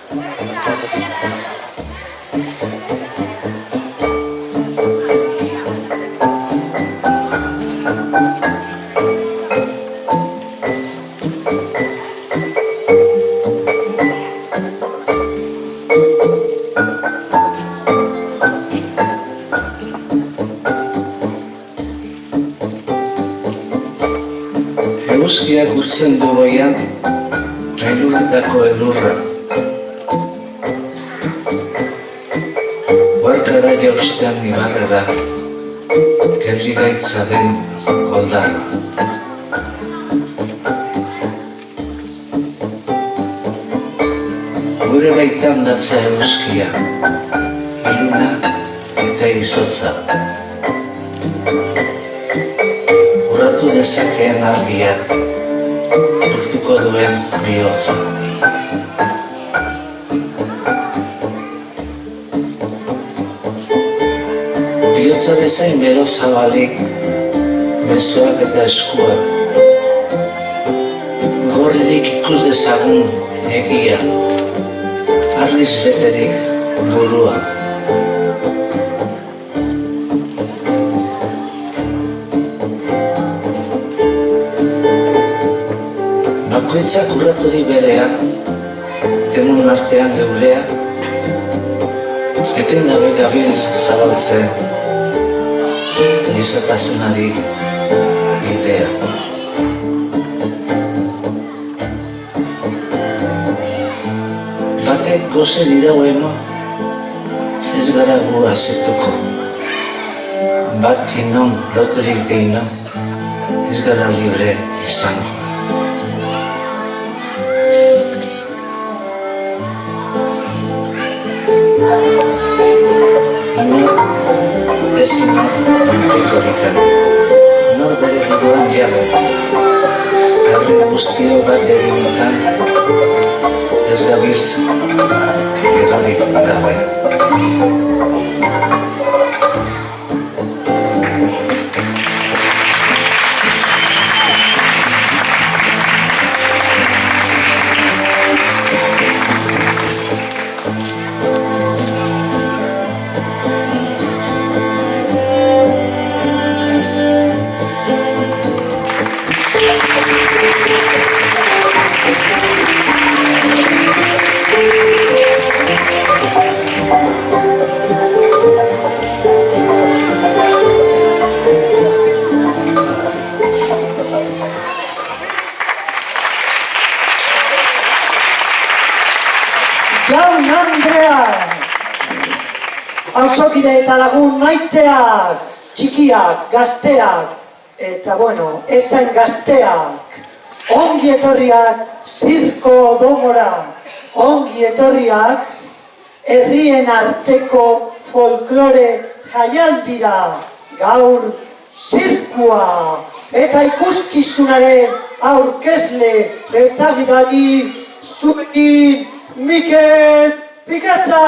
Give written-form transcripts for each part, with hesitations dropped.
Eguzkiak urtzen du goian, gailurretako elurra. Uhartara jaustean ibarrera, geldi gaitza den oldarra. Gure baitan datza eguzkia, iluna eta izotza. Urratu dezakeen argia, urtuko duen bihotza. Bihotza bezain bero zabalik, besoak eta eskuak. Gorririk ikus dezagun egia, argiz beterik burua. Bakoitzak urraturi berea, denon artean geurea, eten gabe gabiltz zabaltzen, gizatasunari bidea. Batek goze diraueno, ez gara gu azetuko. Bat kinon loturik deino, ez gara libre izango. Ezin menpekorikan, nor bere buruan jabe, herri guztio bat eginikan, ez gabiltz gerrarik gabe. Jaun Andreak, auzokide eta lagun maiteak, txikiak, gazteak, eta bueno, ezain gazteak, ongi etorriak zirko domora, ongi etorriak herrien arteko folklore jaialdira, gaur zirkua eta ikuskizunaren aurkezle eta gidari zuekin Mikel Pikatza!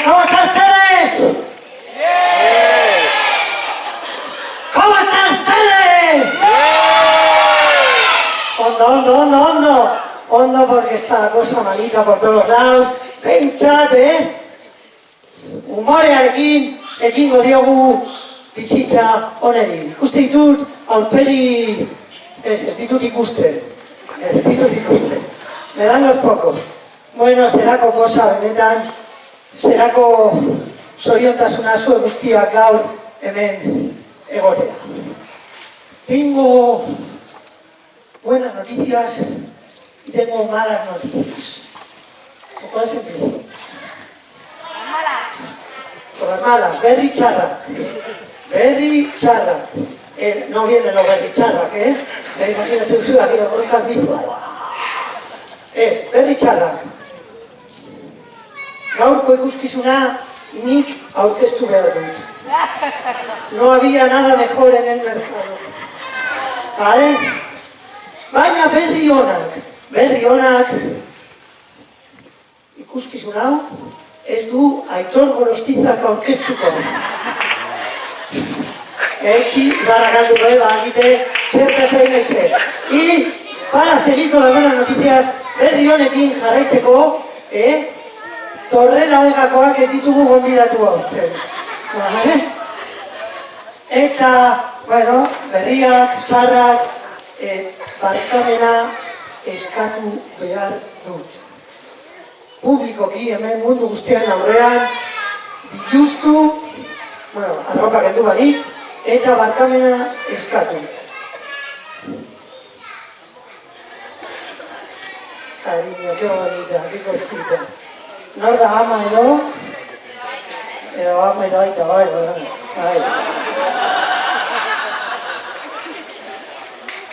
¿Cómo están ustedes? ¿Cómo están ustedes? Hondo porque está la cosa malita por todos lados. Pentsate, humorearekin ekingo diogu bizitza honeri. Ikuste ditut aurpegi, ez ditut ikusten. Me dan los pocos. Bueno, zerako cosa benetan, zerako zoriontasuna zue guztiak gaur hemen egotea. Tengo buenas noticias y tengo malas noticias. ¿Por cuál se empieza? Por las malas, berri txarrak. Berri txarrak. No vienen los berri txarrak, imagínate usted aquí, gorkaz bizu. Ez, berri txarrak. Gaurko ikuskizuna nik aurkeztu behar dut. No había nada mejor en el mercado. ¿Vale? Baina berri onak, ikuskizun hau, ez du Aitor Gorostizak aurkeztuko. Etxi, barrakalduko, agite, zertaz egin naizen. Y, para seguir con las buenas noticias, berri honekin jarraitzeko, Torrela Vegakoak ez ditugu gonbidatu aurten. Eta, bueno, berriak, zarrak, barkamena eskatu behar dut. Publikoki hemen mundu guztian aurrean, biluztu, bueno, arropak endu barik, eta barkamena eskatu. Cariño, qué bonita, qué cosita. Nor da ama edo ama edo aita, bai.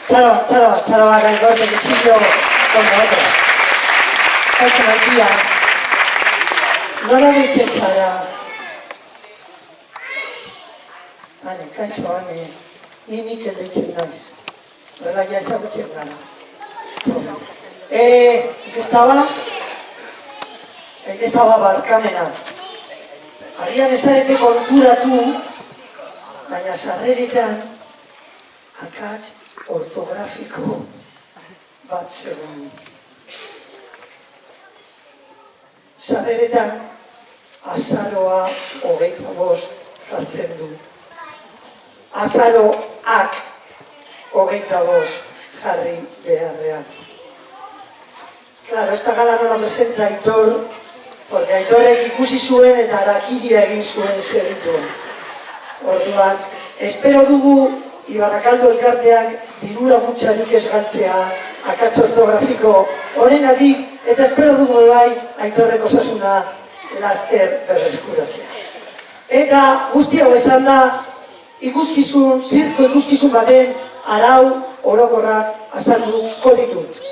Txalo bat, el golpe cuchillo contra otro. Kaixo maitia. Nola deitzen zara? Ane, kaixo, ane. Ni Mikel deitzen naiz. Horrela ja ezagutzen gara. Estaba barkamena. Agian ezarete konturatu, baina sarreretan akats ortografiko bat zegoen. Sarreretan azaroa 25 jartzen du. Azaroak 25 jarri beharrean. Claro, esta gala no la presenta Aitor, porque Aitorrek ikusi zuen eta harakiria egin zuen segituen. Orduan, espero dugu Ibarrakaldo elkarteak diru laguntzarik ez galtzea akats ortografiko honengatik, eta espero dugu bai Aitorrek osasuna laster berreskuratzea. Eta guzti hau esan da, zirko ikuskizun baten arau orokorrak azalduko ditut.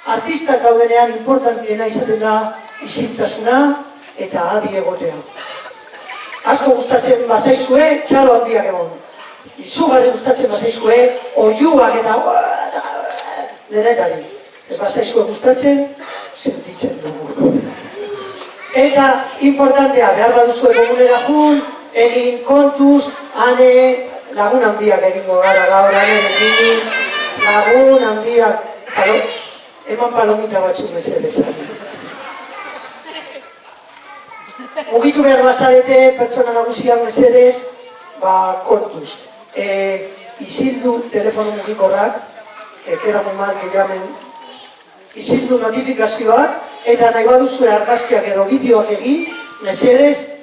Artistak daudenean importantiena izaten da isiltasuna eta adi egotea. Asko gustatzen bazaizue, txalo handiak egon. Izugarri gustatzen bazaizue, oiuak eta lerenari. Ez bazaizue gustatzen, sentitzen dugu. Eta importantea, behar baduzue komunera jun, egin kontuz, ane lagun handiak egingo gara gaur, lagun handiak, eman palomita batzuk mesedezan. Mugitu behar bazarete, pertsona nagusiak mesedez, kontuz. Isildu telefono mugikorrak, que queda muy mal que llamen, isildu notifikazioak, eta nahi baduzue argazkiak edo bideoak egin, mesedez,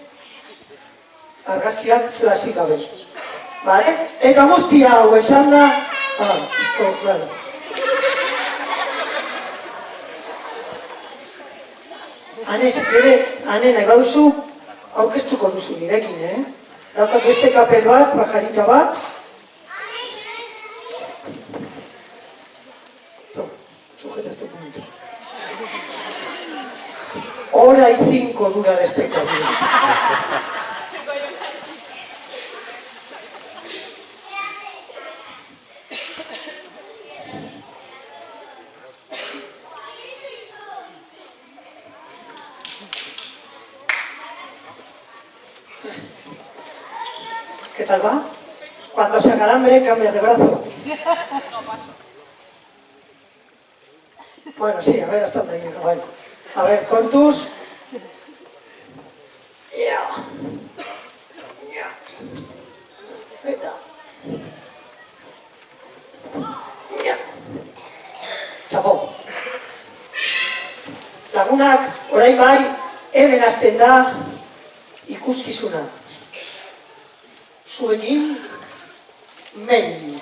argazkiak flasik gabe. Eta guztia hau esan da, esto, claro. Ane, nahi baduzu, aurkeztuko duzu nirekin, Daukat beste kapel bat, pajarita bat. Sujeta este punto. Hora y 5 dura el espectáculo. ¿Qué tal va? Cuando se acalambre, cambias de brazo. No paso. Bueno, sí, a ver hasta dónde llega. Bueno. A ver, contus. Ya. Eta. Ya. Txapo. Lagunak, orain bai, hemen hasten da ikuskizuna. Zuekin, Meli.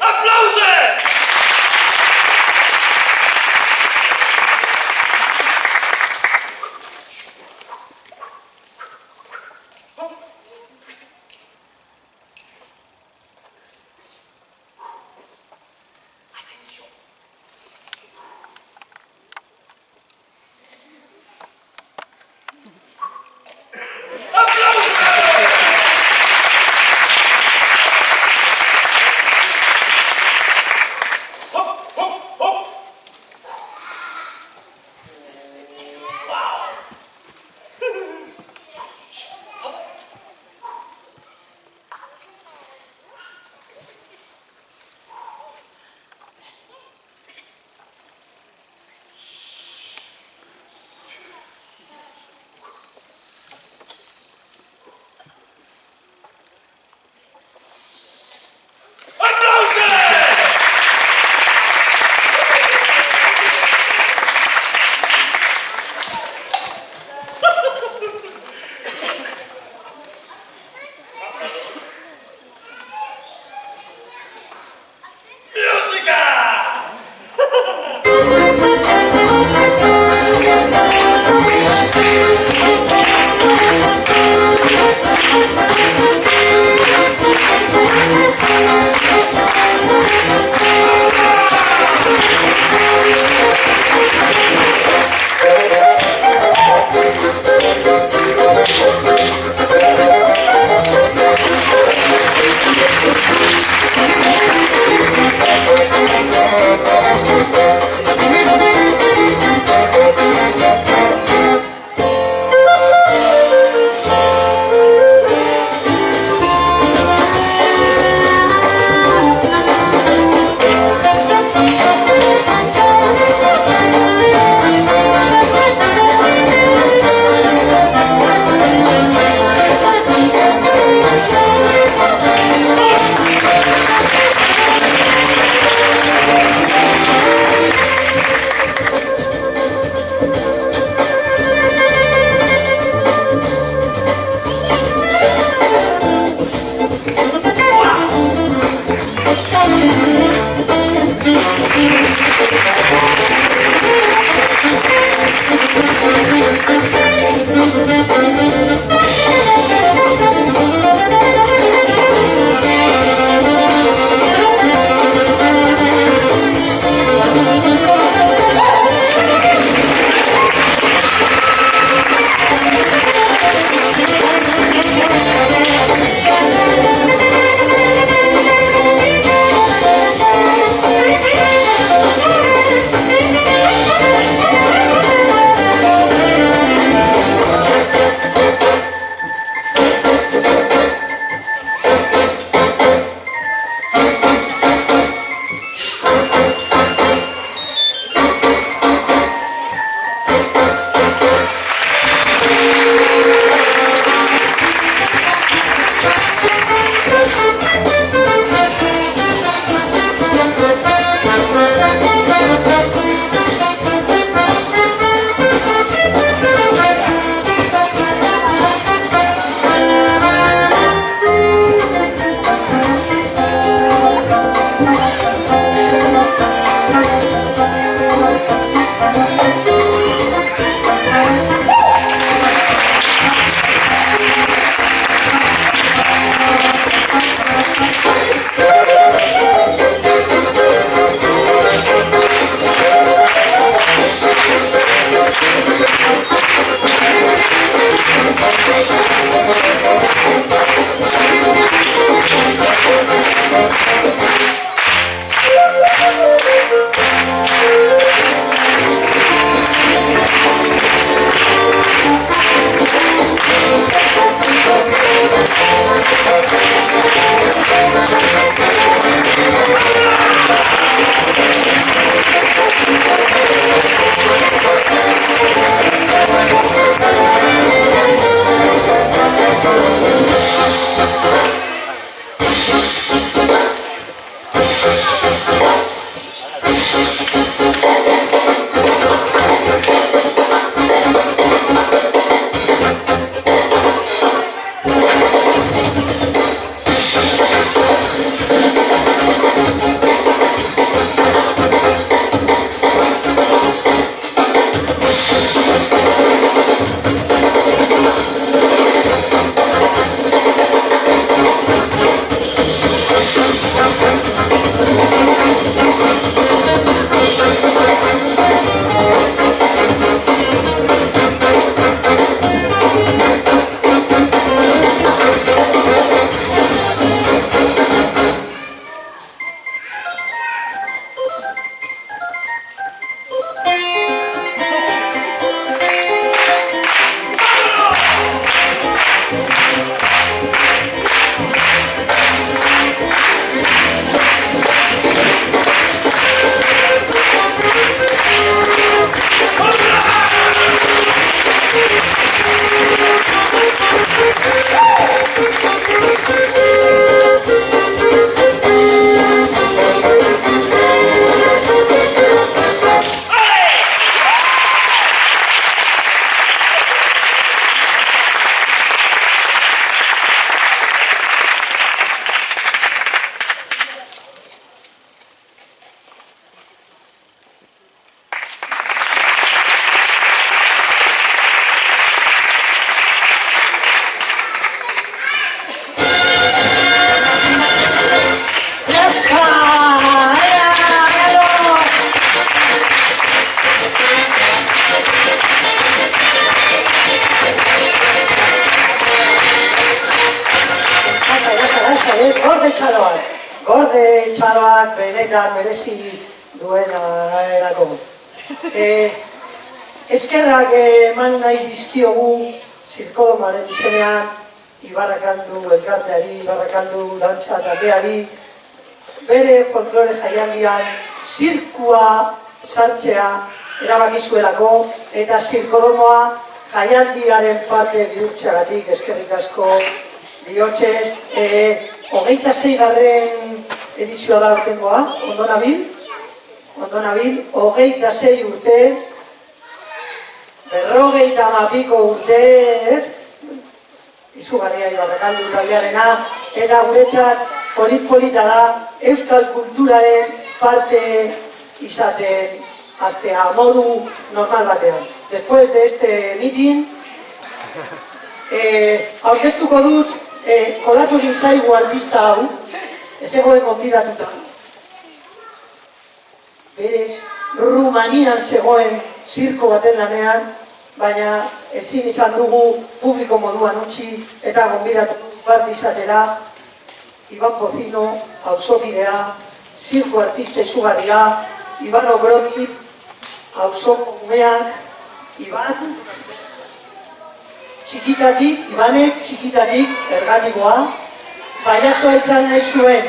Applausje! txaloak. Gorde txaloak benetan merezi duena erako. Eskerrak eman nahi dizkiogu Zirkodomaren izenean Ibarrakaldu elkarteari, Ibarrakaldu dantza taldeari, bere folklore jaialdian zirkua sartzea erabakizuelako eta Zirkodomoa jaialdiaren parte bihurtzeagatik eskerrik asko bihotzez. 26. edizioa da urtengoa, ondo nabil, 26 urte, 50 urte, ez? Izugarria Ibarrakaldu taldearena, eta guretzat polit-polita da euskal kulturaren parte izaten hastea, modu normal batean. Después de este meeting, aurkeztuko dut kolatu egin zaigu artista hau, ez egoen gonbidatuta. Berez, Rumanian zegoen zirko baten lanean, baina ezin izan dugu publiko moduan utzi eta gonbidatu parte izatera Iban Pozino, auzokidea, zirko artista izugarria, Iban Obrokit, auzoko umeak, Iban txikitatik, Ibanek txikitatik ergatikoa, pailazoa izan nahi zuen,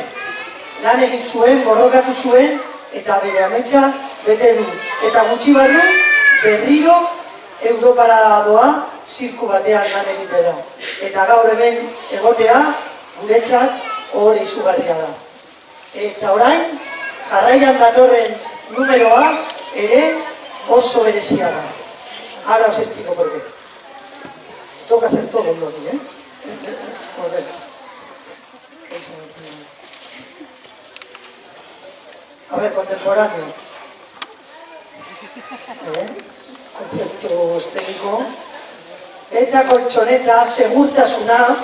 lan egin zuen, borrokatu zuen, eta bere ametsa bete du. Eta gutxi barru, berriro Europara doa zirku batean lan egitera. Eta gaur hemen egotea, guretzat hori izugarria da. Eta orain, jarraian datorren numeroa ere oso berezia da. Ahora os explico por qué. Toca hacer todo lo aquí, ¿eh? Joder. A ver, contemporáneo. Concepto estético. Eta koltxoneta, segurtasuna.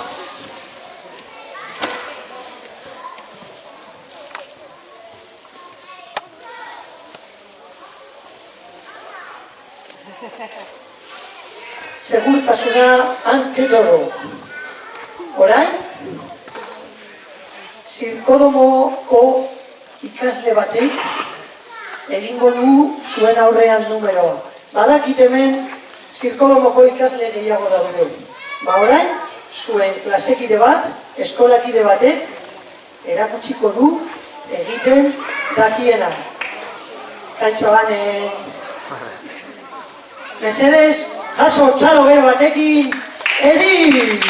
Segurtasuna ante todo. Orain, Zirkodomoko ikasle batek egingo du zuen aurrean numeroa. Badakit hemen Zirkodomoko ikasle gehiago daude. Orain, zuen klasekide bat, eskolakide batek erakutsiko du egiten dakiena. Kaixo bane. Mesedez, jaso txalo bero batekin, Edi!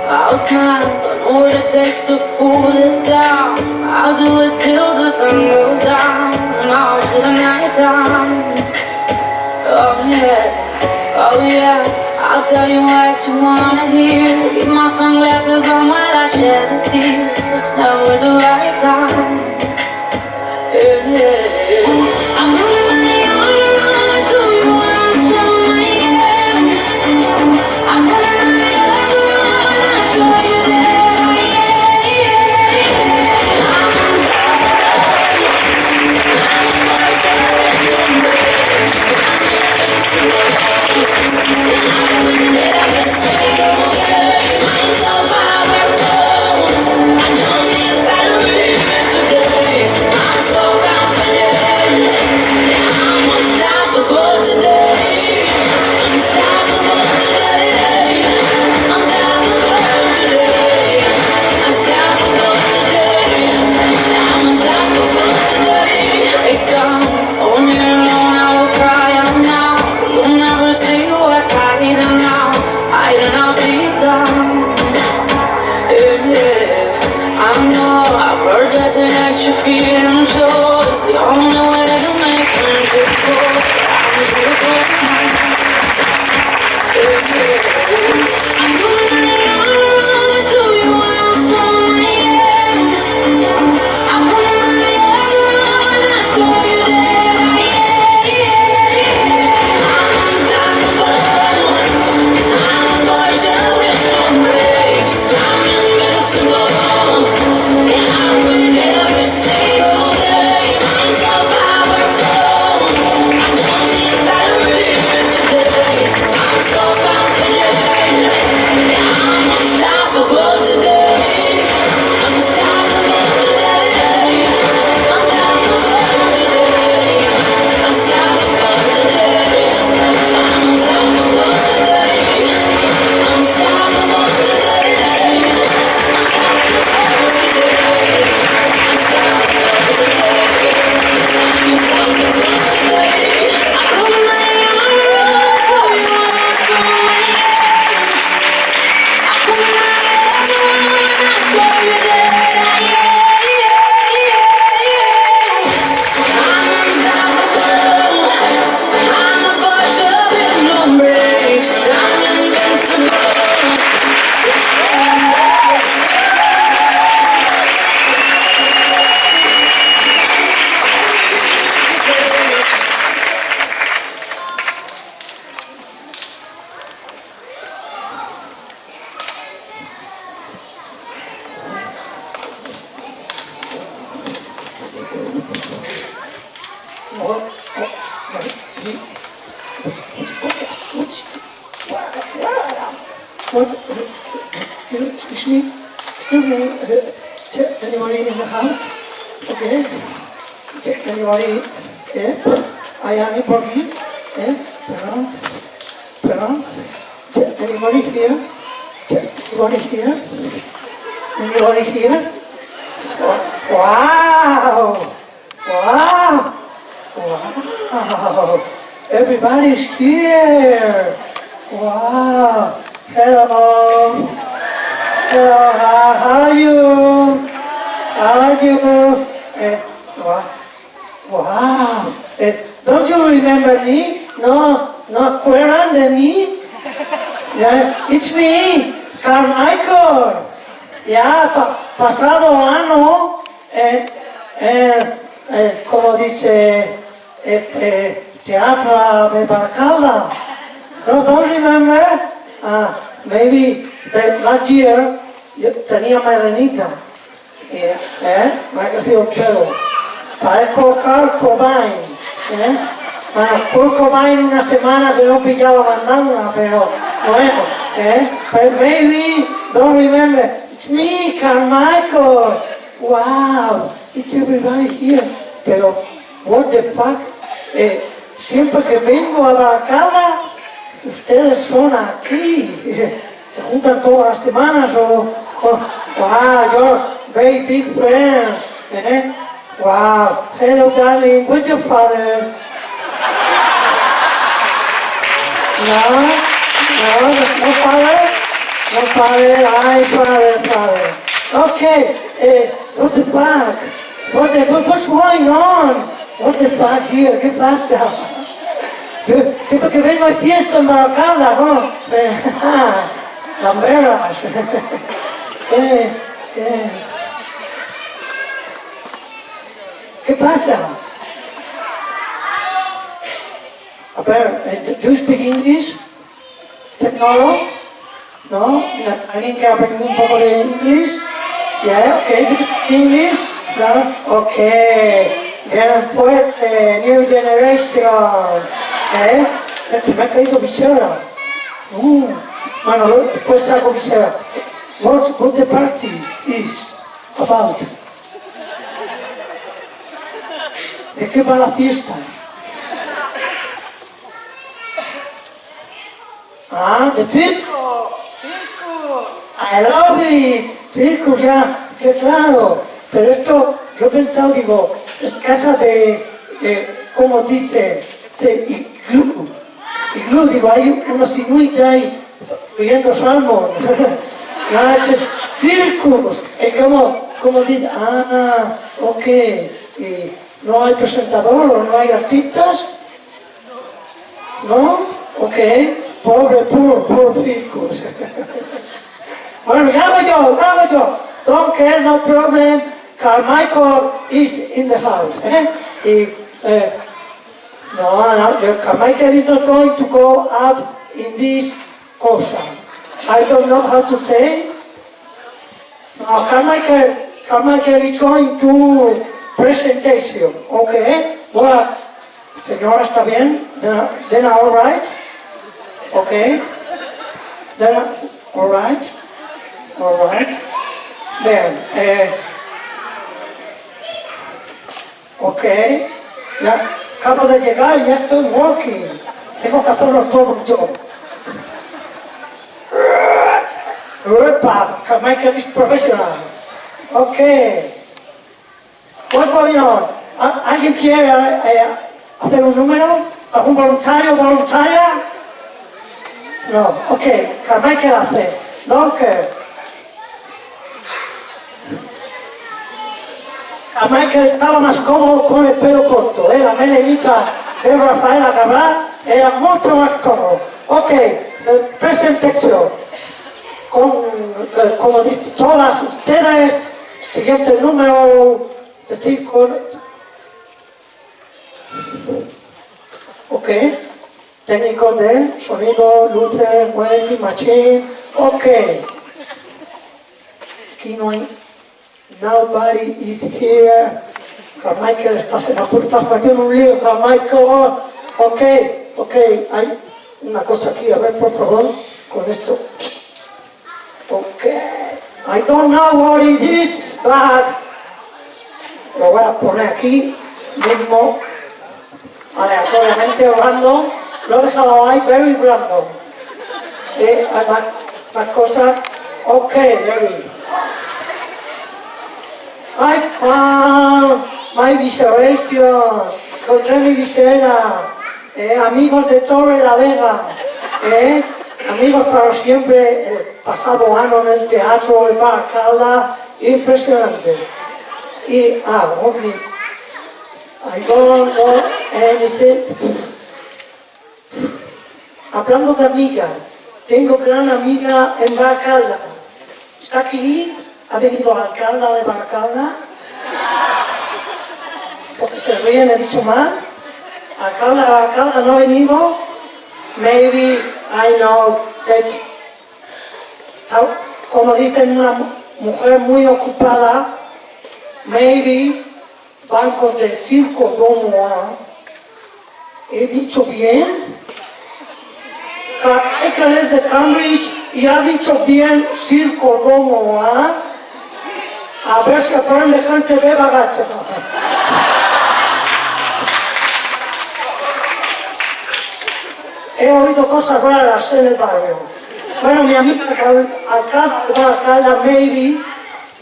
I'll smile, don't know what it takes to fool this town. I'll do it till the sun goes down, and all through the night time. Oh yeah, I'll tell you what you wanna hear. Keep my sunglasses on while I shed a tear. It's never the right time. I'm moving the on to you when I'm somewhere. I'm moving the on, I'll show you there. I'm unstoppable. I'm a person that's in bridge. Feeling so it's the only way to make friendships grow. I'm moving on to you when I'm somewhere. I'm moving on, I'll show you that I'm unstoppable. I'm a version What? Excuse me? Excuse me? Check anybody in the house? Okay. Check anybody? Yeah? ¿Hay alguien por aquí? Perdón. Perdón. Check anybody here? Check anybody here? Anybody here? Wow! Wow! Wow! Everybody's here! Wow! Hello! Hello, how are you? How are you? Wow! Don't you remember me? No acuerdan de mí? Yeah, it's me, Carmichael. Ya, pasado año, como dice, teatro de Baracalda. No, don't remember? Maybe last year yo tenía melenita. Me ha crecido el pelo. Parezco Kurt Cobain. Bueno, Kurt Cobain una semana que no pillaba mandanga, pero bueno, but maybe, don't remember, it's me, Carmichael. Wow, it's everybody here. Pero, what the fuck, siempre que vengo a Baracalda, ustedes son aquí. Se juntan todas las semanas wow, you're very big friends. Wow, hello darling, where's your father? No father? No father, ay father. Okay, what the fuck? What's going on? What the fuck here? ¿Qué pasa? Siempre que vengo hay fiesta en Baracalda, ¿no? Lamberas. ¿Qué pasa? A ver, do you speak English? ¿No? ¿No? ¿Alguien que ha aprendido un poco de inglés? Yeah, okay, do you speak English? No? Okay. Bien fuerte, new generation. Se me ha caído visera. Bueno, después saco visera. What the party is about? ¿De qué va la fiesta? De circo. I love it. Circo, ya, que claro. Pero esto, yo he pensado, digo, es casa de ¿cómo dice? De iglú, digo, hay unos inuit ahí, fluyendo salmón. Circus. ¿Cómo dice? Ok. Y no hay presentador o no hay artistas. ¿No? Ok. Pobre circus. Bueno, grabo yo. Don't care, no problem. Carmichael is in the house. Carmichael is not going to go up in this cosa. I don't know how to say. No, Carmichael is going to presentation. Okay. Well, señora, ¿está bien? Then all right. Okay. Then all right. All right. Bien. Ok, ya acabo de llegar, ya estoy working. Tengo que hacerlo todo yo. Carmichael is professional. Ok. What's going on? ¿Alguien quiere hacer un número? ¿Algún voluntaria? No. Ok, Carmichael hace. Don't care. Carmichael estaba más cómodo con el pelo corto, la melenita de Rafaela Cabral era mucho más cómodo. Ok, presentación. Como dicen todas ustedes, siguiente número de circo. Ok, técnico de sonido, luces, working machine. Ok, aquí no hay. Nobody is here. Carmichael, estás metiendo en un lío, Carmichael. Ok, hay una cosa aquí, a ver, por favor, con esto. I don't know what it is, but lo voy a poner aquí mismo, aleatoriamente, random. Lo he dejado ahí, very random. Hay más cosas. Ok, David. I found my reservation. Encontré mi visera. Amigos de Torre la Vega. Amigos para siempre. El pasado año en el teatro de Baracalda. Impresionante. Y, ok. I don't know anything. Hablando de amigas, tengo gran amiga en Baracalda. ¿Está aquí? ¿Ha venido la alcalde de Baracalda? Porque se ríen, he dicho mal. ¿Alcalde de Baracalda no ha venido? Maybe, I know, that's... Como dicen, una mujer muy ocupada. Maybe, bancos del Circo Domo. ¿He dicho bien? Carmichael es de Cambridge y ha dicho bien Circo Domo, A ver si aprende gente de bagacha. He oído cosas raras en el barrio. Bueno, mi amiga alcalde,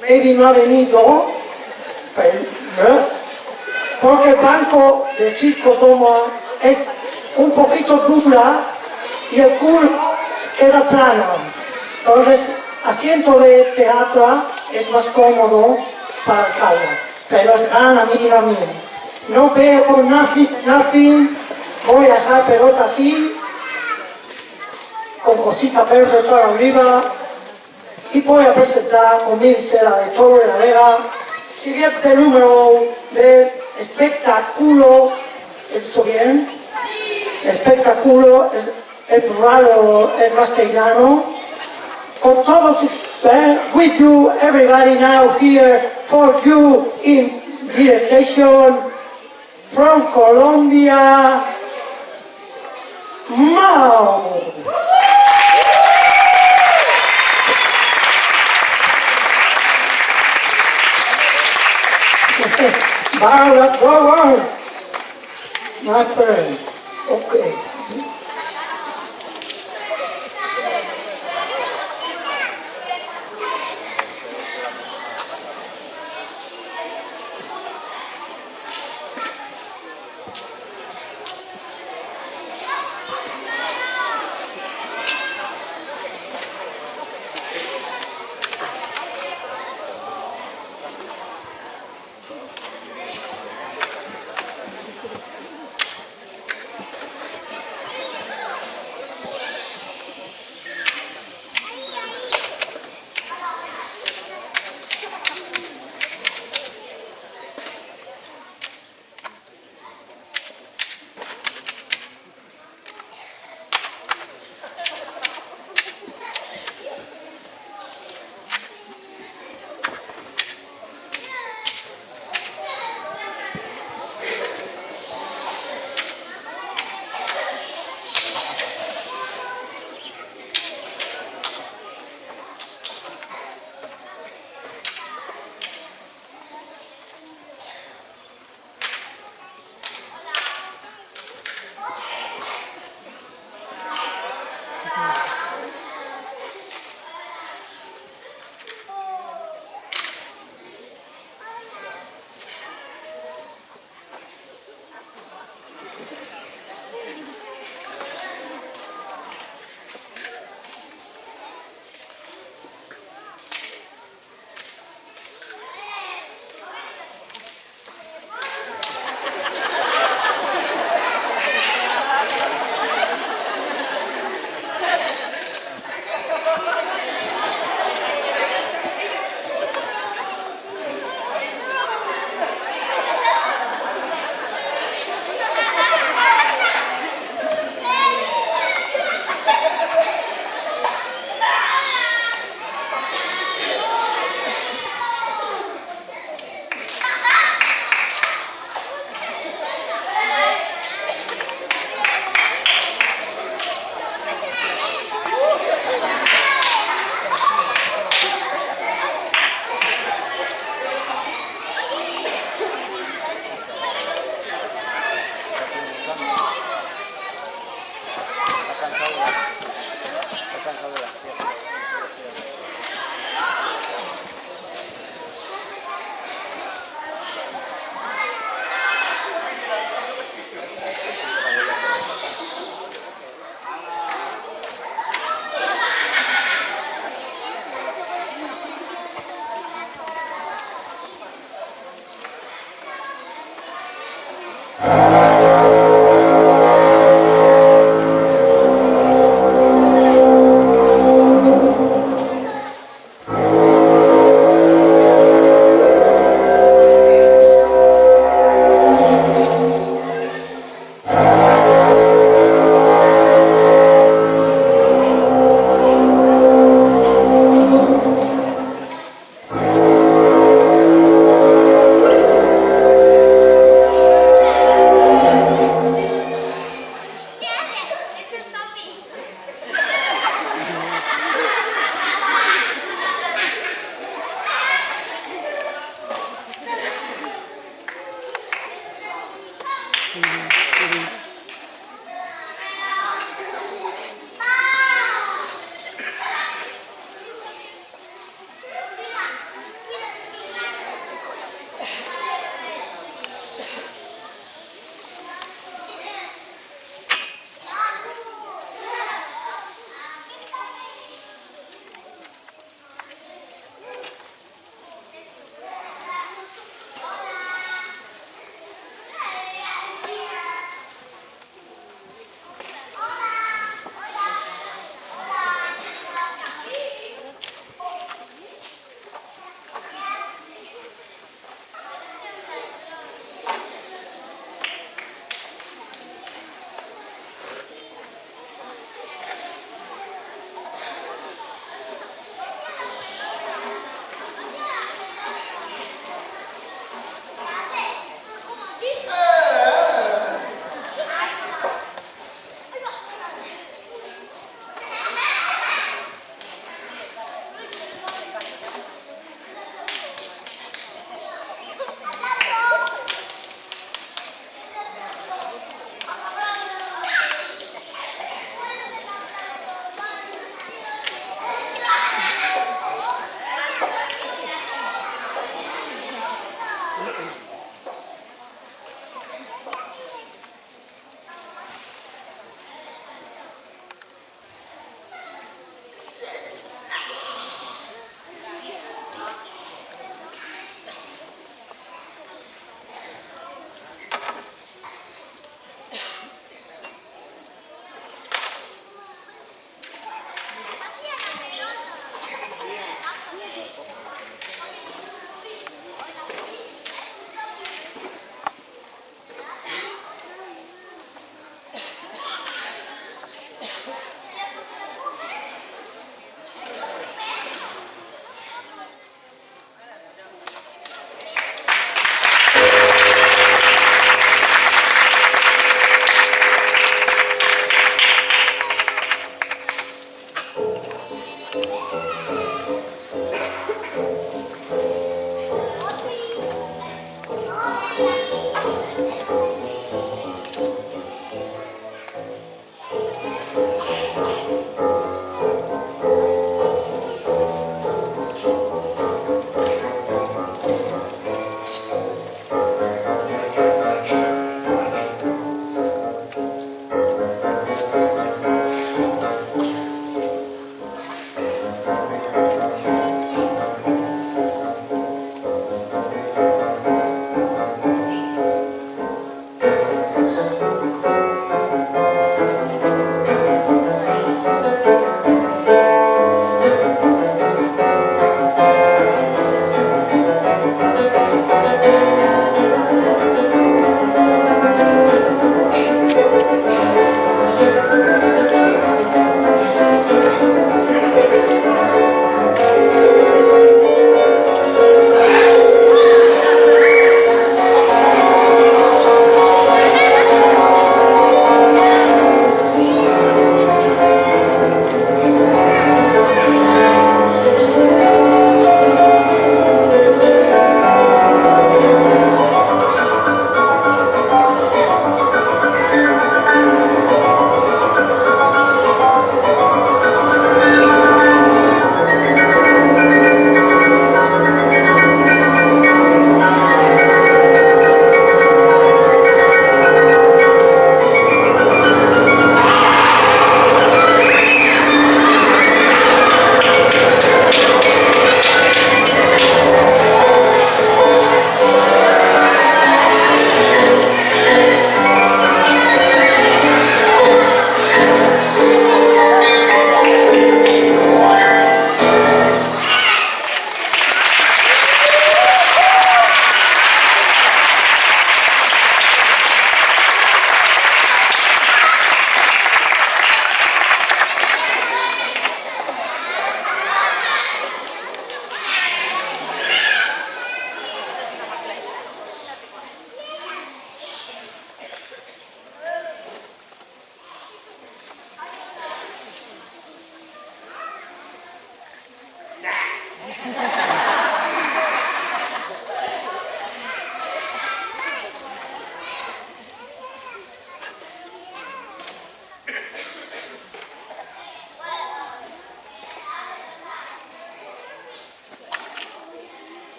maybe no ha venido, porque el banco de Circo Domo es un poquito dura y el culo queda plano. Entonces, asiento de teatro es más cómodo para el alcalde, pero es gran amiga mía. No veo con nothing, voy a dejar pelota aquí, con cosita verde para arriba, y voy a presentar con mi visera de Torre la Vega, siguiente número de espectáculo, ¿he dicho bien? Espectáculo, el raro, el castellano, con todos, with you, everybody now here, for you, in direction, from Colombia, Mao. Violet, go on, my friend, okay.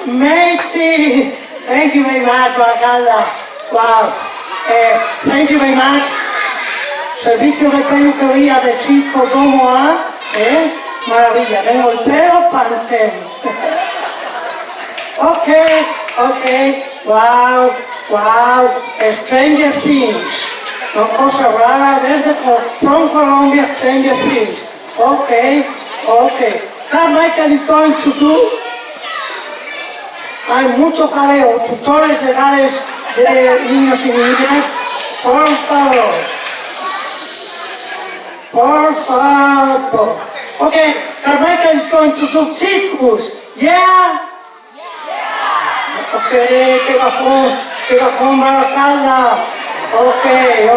Amazing! Thank you very much, Barakallah. Wow. Thank you very much. Servicio de peluquería de Chico Domoa. Maravilla, tengo el pelo Pantene. Okay. Wow. Stranger Things. No cosa rara, desde from Colombia, Stranger Things. Okay. Carmichael is going to do. Hay mucho jaleo, tutores legales de niños y niñas. Por favor. Okay, Carmichael is going to do circus. Yeah? Okay, qué bajón, Barakallah. Okay,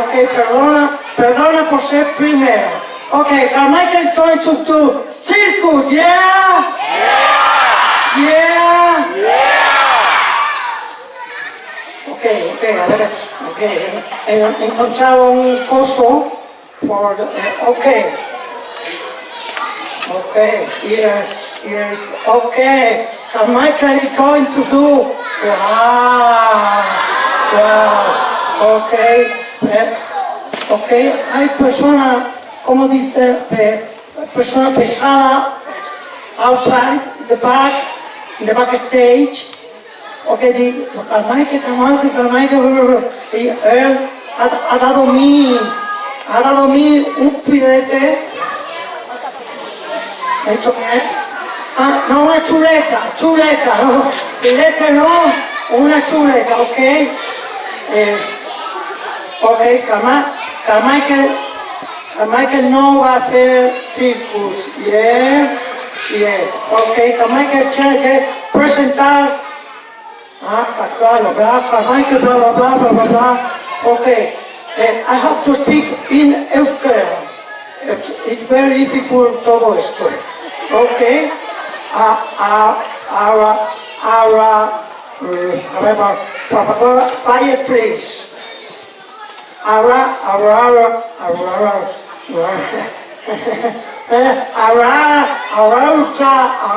perdona por ser primero. Okay, Carmichael is going to do circus, yeah? Yeah? Okay, a ver, he encontrado un coso for the, here is, Carmichael is going to do, hay persona, como dice, persona pesada, outside, the backstage, Carmichael, y él ha dado mí un filete, he dicho que, no, una chuleta, no, filete no, una chuleta, Carmichael no va a hacer circus, Carmichael tiene que presentar, Carmichael, blah, I have to speak in Euskera, it's very difficult todo esto, fire please.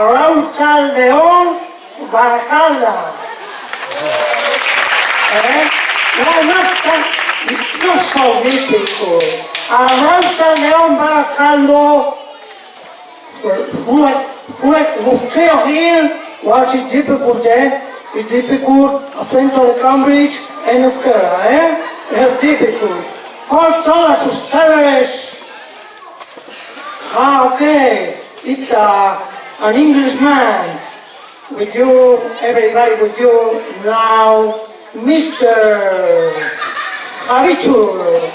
Arauca León Barakallah. No so difficult. Arauca León Barakallah fue horrible. What is difficult there? It's difficult, acento de Cambridge en euskera, Es difficult. Con todas ustedes. It's an Englishman. With you, everybody with you now, Mr. Javichur.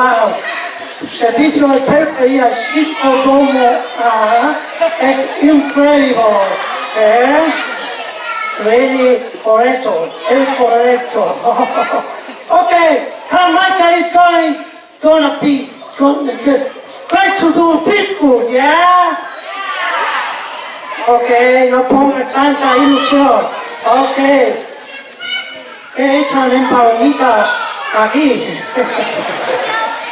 wow. Servicio de peluquería Circo Domo A es increíble. Really correcto, es correcto. Okay, Carmichael is gonna to do circus, yeah? Okay, no ponga tanta ilusión. Okay. ¿Qué echan en palomitas aquí?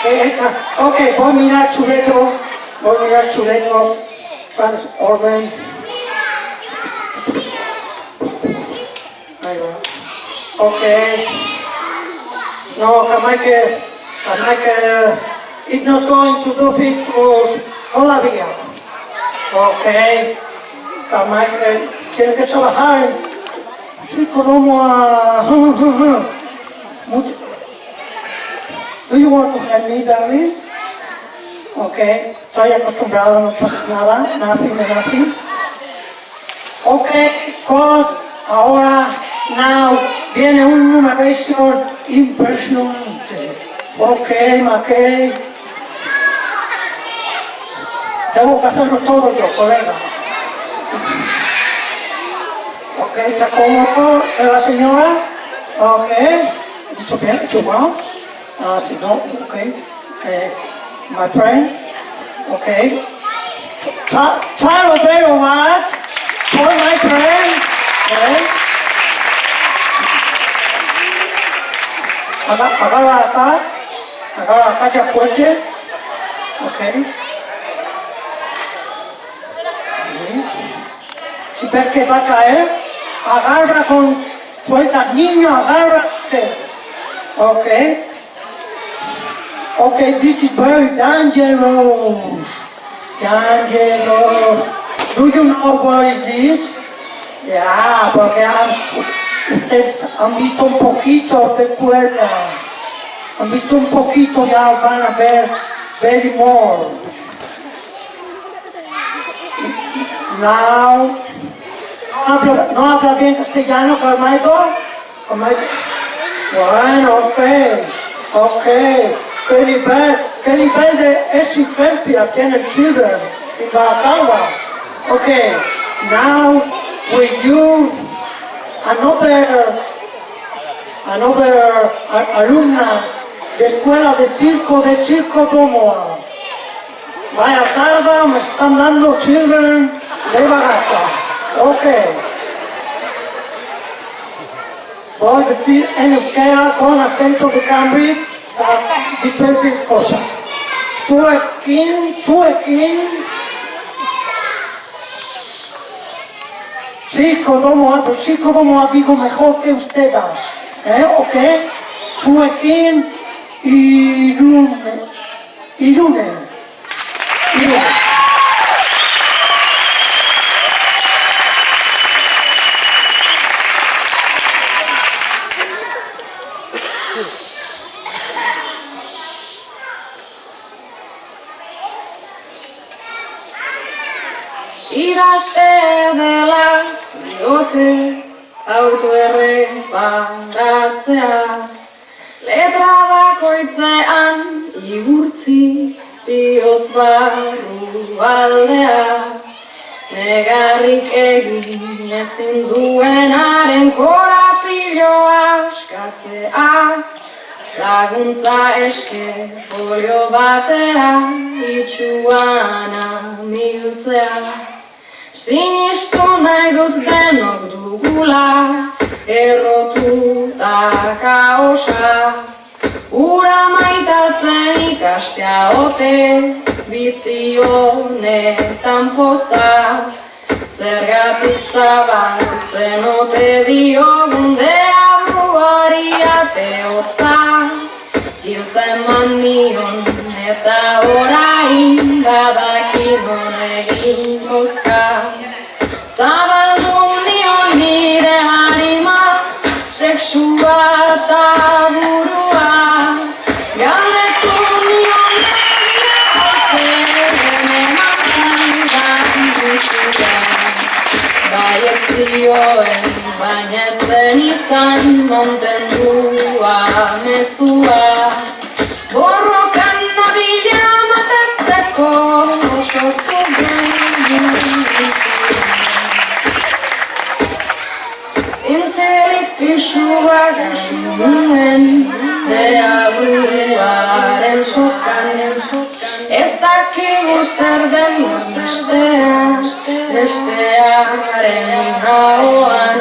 ¿Qué echan? Okay, voy a mirar chuleto. ¿Cuál es orden? Ahí va. Okay. No, Carmichael is not going to do circus todavía. Okay. Carmichael tiene que trabajar en Circo Domo A. Do you want to help me, darling? Okay. Estoy acostumbrado, no pasa nada. Nothing. Okay, cause ahora, now, viene un numeración impresionante. Okay. Tengo que hacerlo todo yo, colega. Okay, ¿está cómodo la señora? Okay. ¿Dicho bien? ¿Dicho well? Si no, okay. My friend? Okay. Try a better one for my friend. Okay. Agarra acá ya fuerte. Okay. Si ves que va a caer, agarra con fuerza, niño, agárrate. Okay, this is very dangerous. Do you know what it is? Yeah, porque ustedes han visto un poquito de cuerda. Han visto un poquito, ya van a ver very more. Now, no habla bien castellano, Carmichael? Bueno, okay. ¿Qué nivel de exigencia tienen children en Caracagua? Okay, now with you, another alumna de escuela de Circo Domo A. Vaya tarda, me están dando children de bagacha. Okay. Voy a decir en euskera con acento de Cambridge diferentes cosas. Zuekin. Circo Domo A digo mejor que ustedes. Okay. Zuekin y Irune. Idazte dela diote autoerreparatzea, letra bakoitzean igurtziz bioz barru aldea, negarrik egin ezin duenaren korapiloa askatzea, laguntza eske folio batera itxuana miltzea. Sinistu nahi dut denok dugula, errotuta kaosa, ura maitatzen ikastea ote, bizi honetan poza, zergatik zabaltzen ote diogun deabruari ateotza, giltzen manion eta orain badakinon egin koska. Zabaldu nion nire harima, seksua eta burua, galdetu nion begira aurten eman duzula. Baiet zioen, baina etzen izan mantendua mezua, borrokan Ez dakigu zer den bestearen ahoan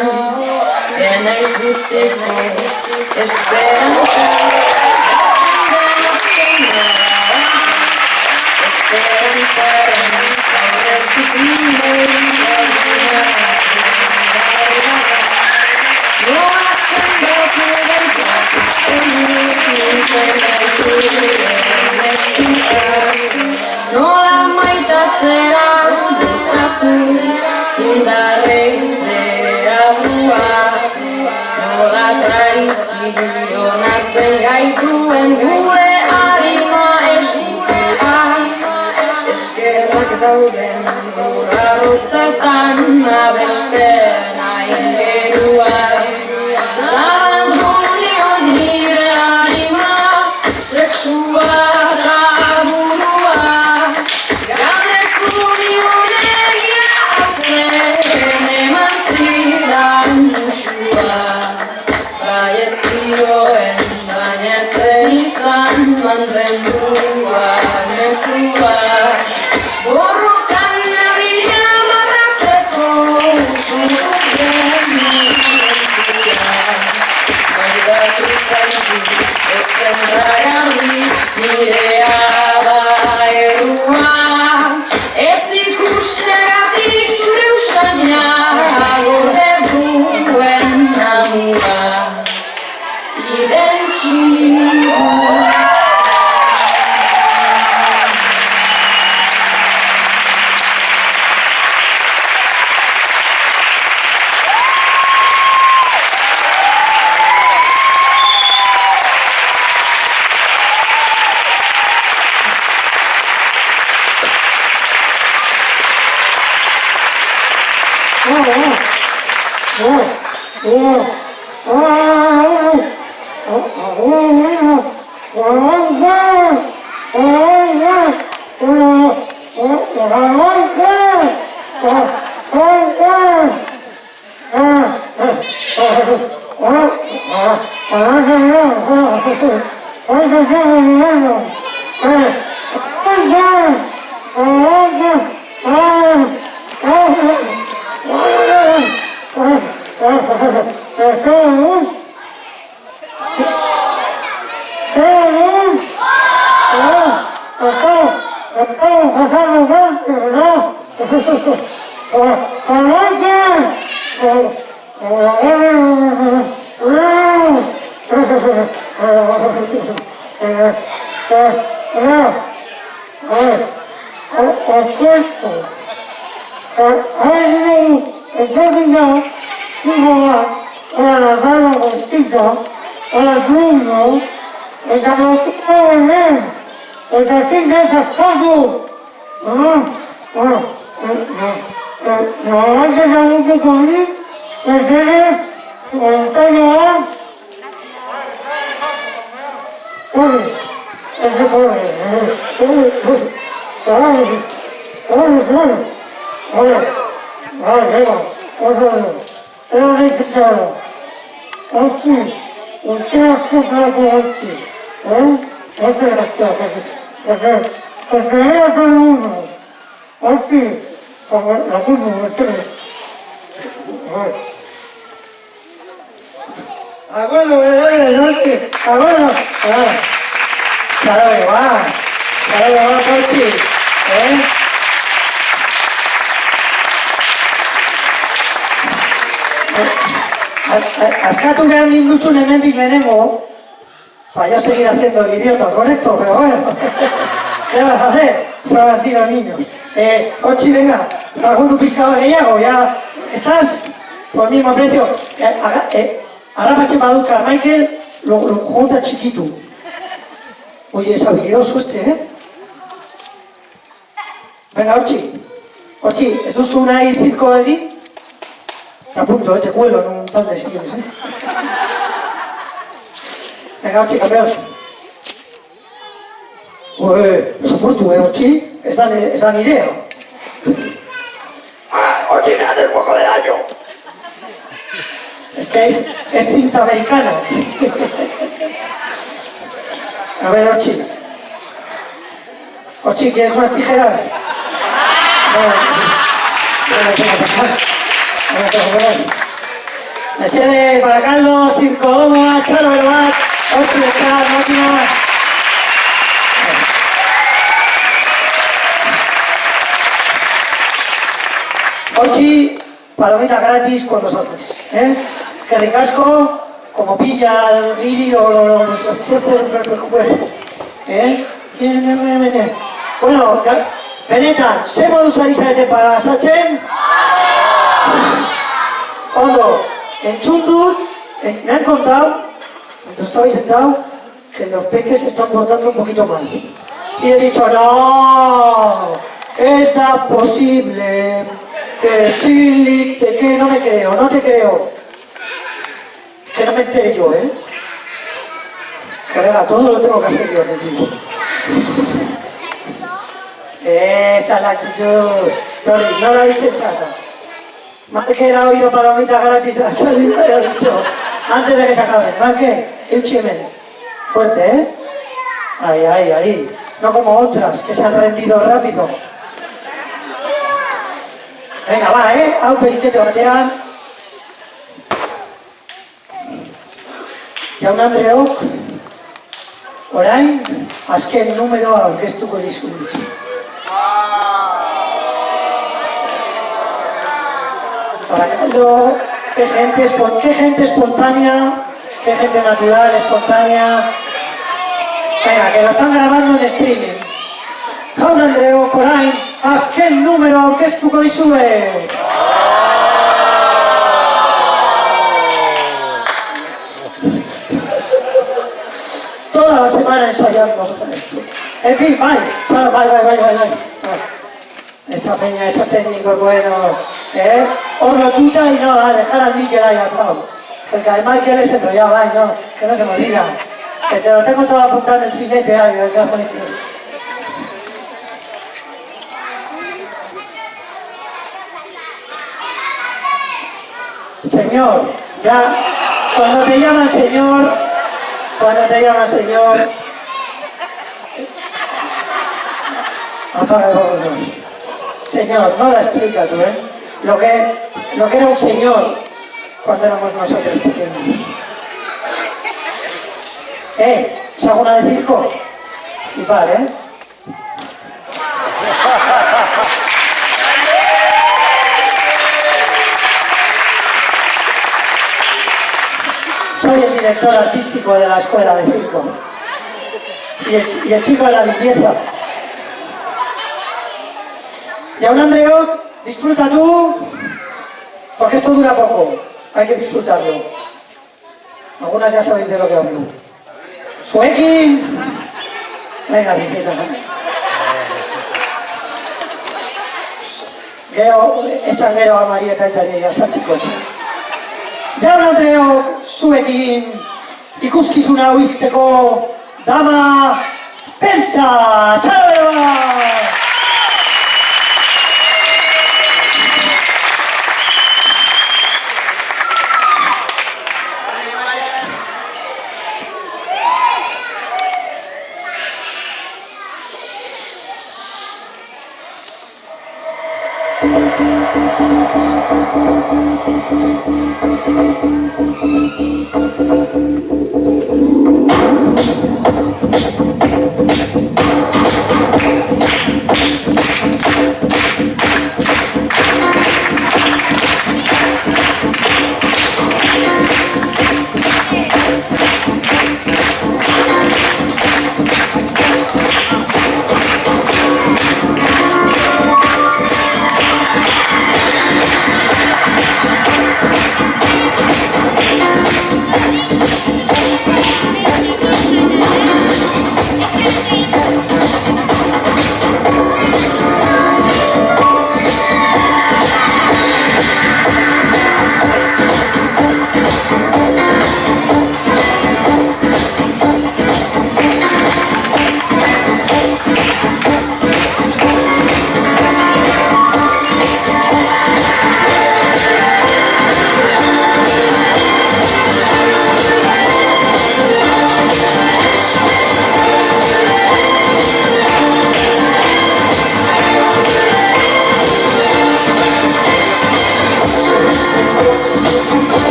enaiz biziko esperantza esperantzaren aurretik nire noa sendatu daitatu nola maitatzera detzatu indarreiz deaduak nola traizionatzen gaituen gure harima eskuak eskerrak dauden lurrarotzetan abesten aingeruak zabaldu nion nire harima sexua da burua galdetu nion egia azken eman zidan musua baiet zioen bainatzen izan mantendua mezua borrokan nabila marratzeko usurren mezua maidatu zaitu ezen da garbi nirea da errua ez ikustegatik zure usaina gorde duen amua irentxia Askatu behar ninduzun hemendik lehenengo, para yo seguir haciendo el idiota con esto, pero bueno, ¿qué vas a hacer? Son así los niños. Ochi, venga, lagundu pizkaba gehiago, ya, ¿estás? Por mismo precio. Ahora me badut Carmichael, lo junta chiquito. Oye, es habilidoso este, Venga, Ochi, ¿ez duzu nahi zirko egin? Te apunto, te cuelo en un tal de si quieres, Venga, Ochi, campeón. Soportu, Ochi, ez da nirea. Ochi, me hace el ojo de gallo. Es que es cinta americano. A ver, Ochi. Ochi, ¿quieres unas tijeras? Mercedes, Baracaldo, Circo Domo, Charo Velobat, Ochi de Char, Máquina. Ochi, palomita gratis cuando saltes, ¿eh? Que ricasco, como pilla el guiri o lo cuerpo, ¿eh? Bueno, benetan, ze moduz ari zarete pasatzen? Ondo, entzun dut, me han contado, mientras estabais sentado, que los peques se están portando un poquito mal. Y he dicho, no, es tan posible, que sí, que no me creo, no te creo. Que no me entere yo, ¿eh? Colega, todo lo tengo que hacer yo, te digo. Esa es la actitud. Torri, no lo ha dicho exacta. Marque ha oído palomitas gratis a salida y ha dicho, antes de que se acabe, Marque, Euchimen. Fuerte, ¿eh? Ahí, ahí, ahí. No como otras que se han rendido rápido. Venga, va, ¿eh? Hau perikete batean. Jaun Andreok, orain, azken numeroa aurkeztuko dizut. Baracaldo, qué gente espontánea, qué gente natural, espontánea. Venga, que lo están grabando en streaming. Jaun Andreok, orain, azken numeroa aurkeztuko dizue. Toda la semana ensayando esto. En fin, bye. Esta peña, esos técnicos buenos, ¿eh? Orlotuta y no, a dejar al Mikel ahí atado. Que el Mikel es enrollado, ay, no, que no se me olvida. Que te lo tengo todo apuntado en el filete ahí del campo. Señor, ya, cuando te llaman señor, apaga el bombón. Señor, no la explica tú, ¿eh? Lo que era un señor cuando éramos nosotros pequeños. ¿Os hago una de circo? Flipar, ¿eh? Soy el director artístico de la escuela de circo y el chico de la limpieza. Jaun Andreok, disfruta tú, porque esto dura poco, hay que disfrutarlo. Algunas ya sabéis de lo que hablo. Zuekin! Venga, riseta. Gero, esan gero Marieta eta Leia Satxikotxe. Jaun Andreok, zuekin, ikuskizun hau izteko, dama, Beltza, txalo!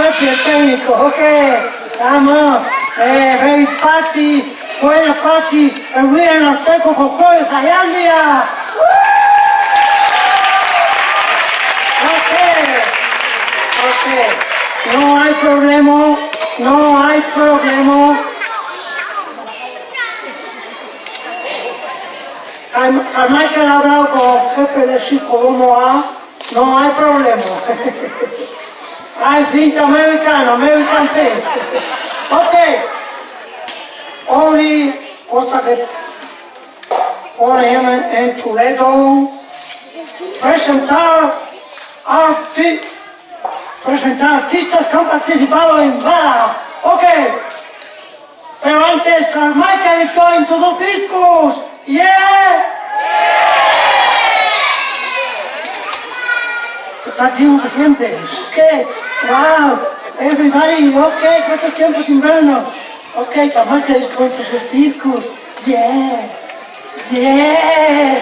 Pepe, el técnico, okay. Vamos, very party, buena party, and we are not taking for Highlandia. Okay, no hay problema, no hay problema. Michael ha hablado con el jefe de Psicodomo, no hay problema. I think American thing. Okay. Only cosa que ponemos en chuleto. Presentar artistas que han participado en Bala. Okay. Pero antes, Carmichael is going to do circus. Yeah. Está lleno de gente. Okay. Wow, everybody, okay, ¿cuántos tiempos invierno? Okay, Carmichael is going to the circus. Yeah, yeah.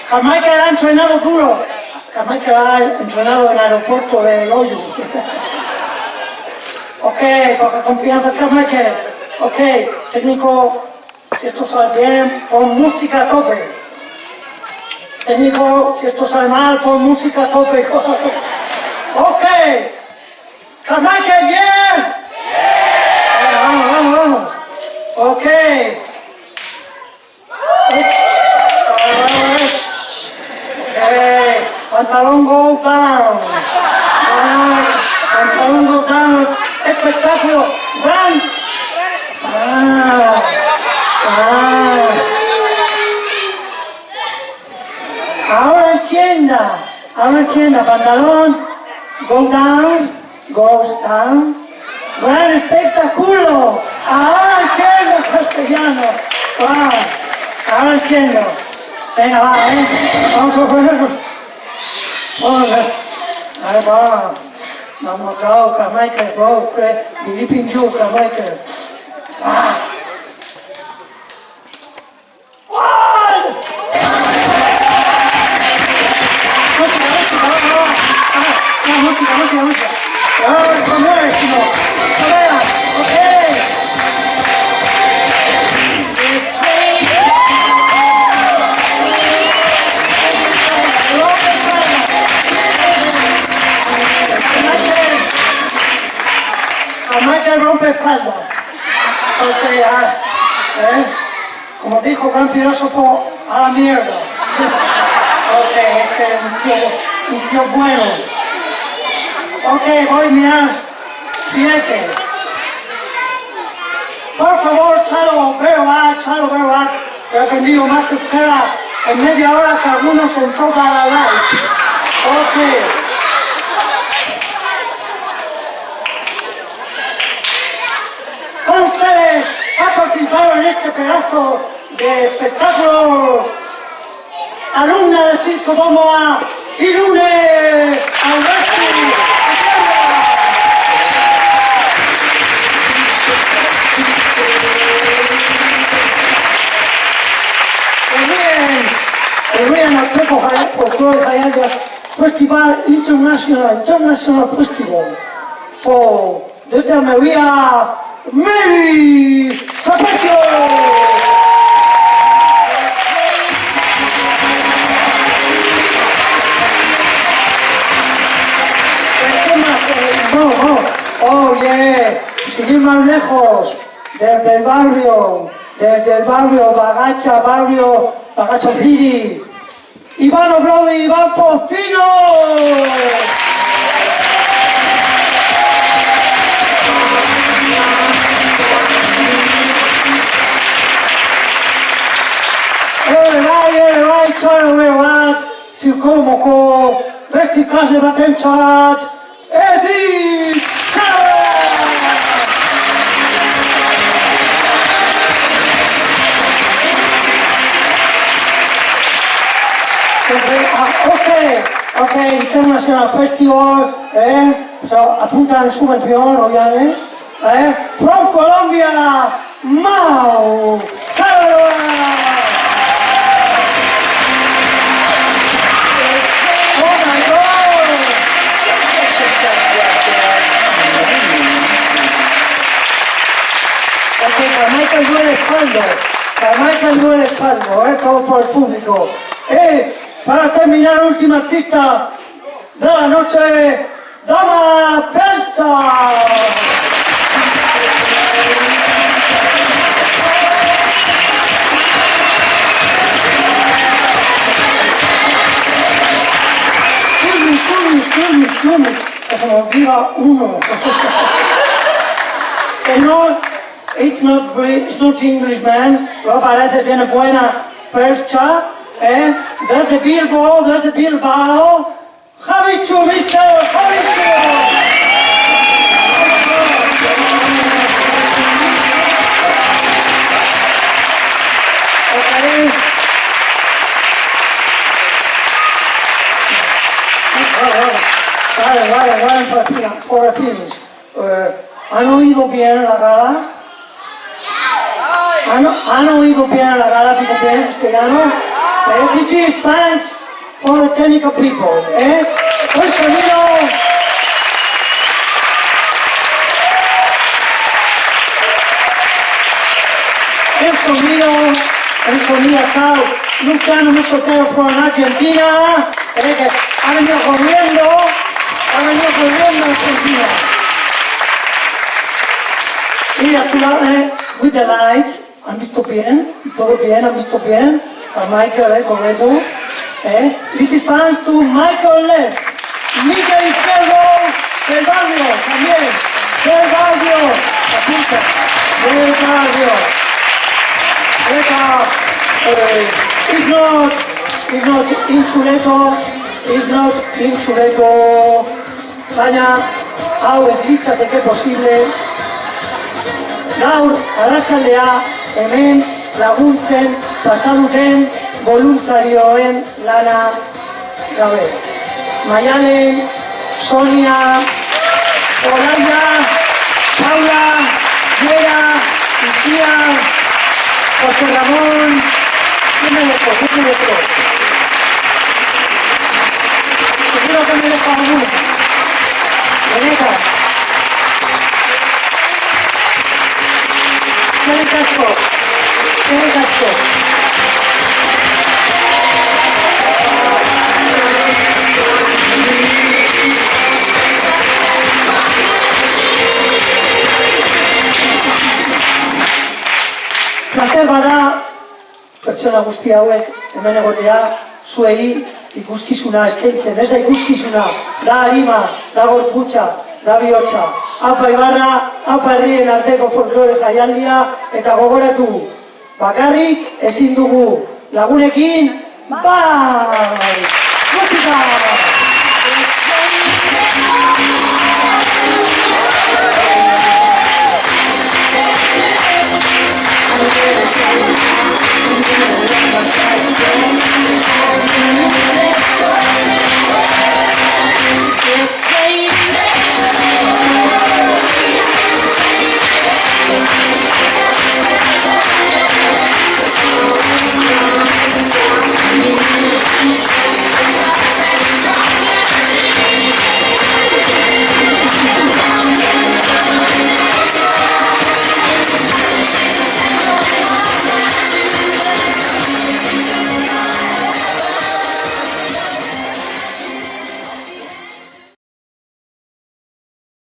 Carmichael ha entrenado duro. Carmichael ha entrenado en el aeropuerto de Loyo. Okay, poca confianza, Carmichael. Okay, técnico, si esto sale bien, pon música a tope. Técnico, si esto sale mal, pon música a tope. Ok. Carmichael, bien. Vamos. Ok. Pantalón go down. Pantalón go down. Espectáculo. Gran. Ahora entienda, pantalón, goes down, gran espectáculo, ahora entiendo castellano, wow, ahora entiendo, venga va, vamos a ponerlo, ahí va, vamos go, Carmichael, go, believe in you, Carmichael, música. ¿Cómo es, chino? Okay. Michael rompe espalda. Okay, como dijo gran filósofo, a la mierda. Okay, este es un tío bueno. Ok, voy a mirar. Fíjate. Por favor, Chalo, Beroat. He aprendido más euskera en media hora que algunos en toda la live. Ok. Con ustedes ha participado en este pedazo de espectáculo alumna de Psicodomo A, Irune Alberti. Folklore Highlandia Festival International Festival for Dr. Maria Mary Trapecio. Oh yeah, sin ir más lejos, desde el barrio Bagacha City, Iván Obrodi, Iván Porcino. Everybody, Charlie, Chicomoco, Resti Kasne Batenchat, Eddie Charlie. Okay, International Festival, so apuntan subvención, oigan, from Colombia, Mau Chalo. Ok, Carmichael duele espaldo, todo por el público. Para terminar, última artista de la noche, Dama Penza. Excuse me, que se me olvida uno. No, it's not English, man. No parece, tiene buena percha, Desde Bilbao. Javichu, mister, Javichu. Okay. Vale, por finish. ¿Han oído bien la gala? ¿Han oído bien la gala, digo bien, castellano? This is thanks for the technical people, El sonido. El sonido está luchando muy soltero por Argentina, que ha venido corriendo Argentina. Y a tu lado, with the lights, ¿han visto bien? ¿Todo bien? ¿Han visto bien? A Michael, correcto. This is thanks to Michael Left, Miguel Izquierdo, del barrio, también, del barrio, apunta, del barrio. It's not intxuleto, baina hau ez litzateke posible. Gaur, arratsaldea, hemen laguntzen pasaduten voluntarioen lana gabe. Maialen, Sonia, Olaia, Paula, Yera, Itxia, José Ramón, ¿quién me dejó? Seguro que me deja alguno. Veneta. ¿Qué casco? Placer bada, pertsona guzti hauek, hemen egotea, zuei ikuskizuna eskaintzen, ez da ikuskizuna, da harima, da gorputza, da bihotza. Aupa Ibarra, aupa herrien arteko folklore jaialdia, eta gogoratu, bakarrik ezin dugu lagunekin, bai! Musika!